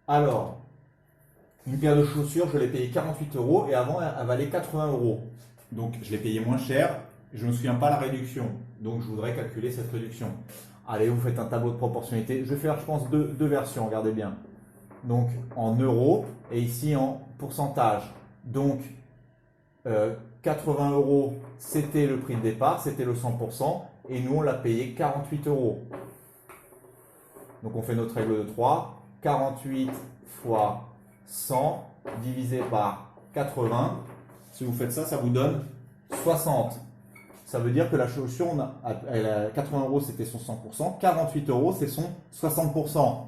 Alors, une paire de chaussures, je l'ai payée 48 euros et avant, elle valait 80 euros. Donc, je l'ai payé moins cher. Je ne me souviens pas la réduction. Donc, je voudrais calculer cette réduction. Allez, vous faites un tableau de proportionnalité. Je vais faire, je pense, deux versions. Regardez bien. Donc, en euros et ici en pourcentage. Donc, 80 euros, c'était le prix de départ, c'était le 100%. Et nous, on l'a payé 48 euros. Donc, on fait notre règle de 3. 48 fois 100 divisé par 80. Si vous faites ça, ça vous donne 60. Ça veut dire que la chaussure, 80 euros, c'était son 100%. 48 euros, c'est son 60%.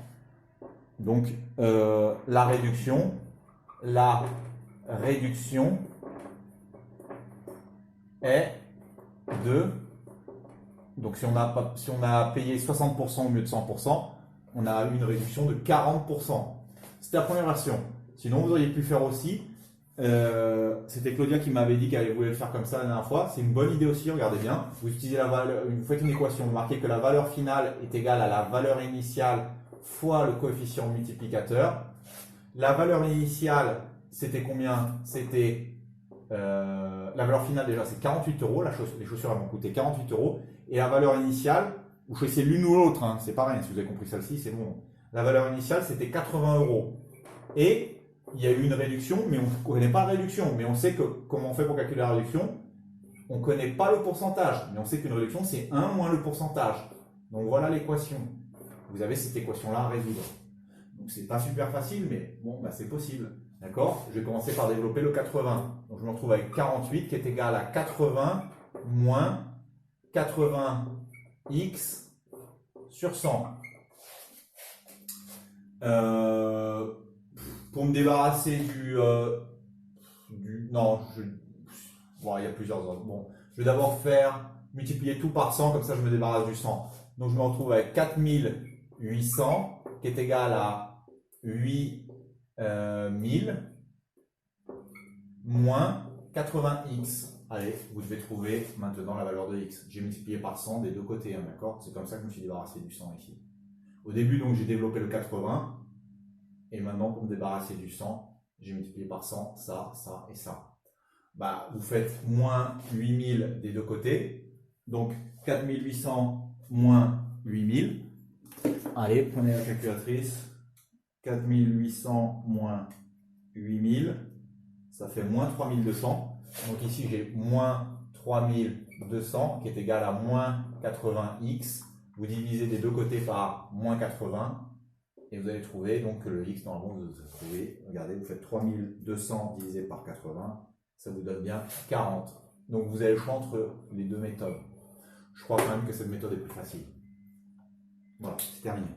Donc, la réduction est de... Donc, si on a payé 60% au lieu de 100%, on a une réduction de 40%. C'était la première version. Sinon, vous auriez pu faire aussi. C'était Claudia qui m'avait dit qu'elle voulait le faire comme ça la dernière fois. C'est une bonne idée aussi, regardez bien. Vous utilisez la valeur, vous faites une équation, vous marquez que la valeur finale est égale à la valeur initiale fois le coefficient multiplicateur. La valeur initiale, c'était combien? C'était la valeur finale déjà, c'est 48 euros. Les chaussures elles vont coûter 48 euros. Et la valeur initiale, vous choisissez l'une ou l'autre, hein, c'est pareil. Si vous avez compris celle-ci, c'est bon. La valeur initiale, c'était 80 euros. Et il y a eu une réduction, mais on ne connaît pas la réduction. Mais on sait que comment on fait pour calculer la réduction. On ne connaît pas le pourcentage, mais on sait qu'une réduction, c'est 1 moins le pourcentage. Donc voilà l'équation. Vous avez cette équation-là à résoudre. Donc c'est pas super facile, mais bon, bah, c'est possible. D'accord? Je vais commencer par développer le 80. Donc je me retrouve avec 48 qui est égal à 80 moins 80x sur 100. Pour me débarrasser non, bon, il y a plusieurs ordres. Bon, je vais d'abord faire multiplier tout par 100, comme ça je me débarrasse du 100. Donc je me retrouve avec 4800 qui est égal à 8000 moins 80x. Allez, vous devez trouver maintenant la valeur de x. J'ai multiplié par 100 des deux côtés, hein, d'accord? C'est comme ça que je me suis débarrassé du 100 ici. Au début, donc, j'ai développé le 80. Et maintenant, pour me débarrasser du 100, j'ai multiplié par 100, ça, ça et ça. Bah, vous faites moins 8000 des deux côtés. Donc, 4800 moins 8000. Allez, prenez la calculatrice. 4800 moins 8000, ça fait moins 3200. Donc ici, j'ai moins 3200 qui est égal à moins 80x. Vous divisez des deux côtés par moins 80 et vous allez trouver donc que le x, normalement, vous allez trouver. Regardez, vous faites 3200 divisé par 80, ça vous donne bien 40. Donc vous avez le choix entre les deux méthodes. Je crois quand même que cette méthode est plus facile. Voilà, c'est terminé.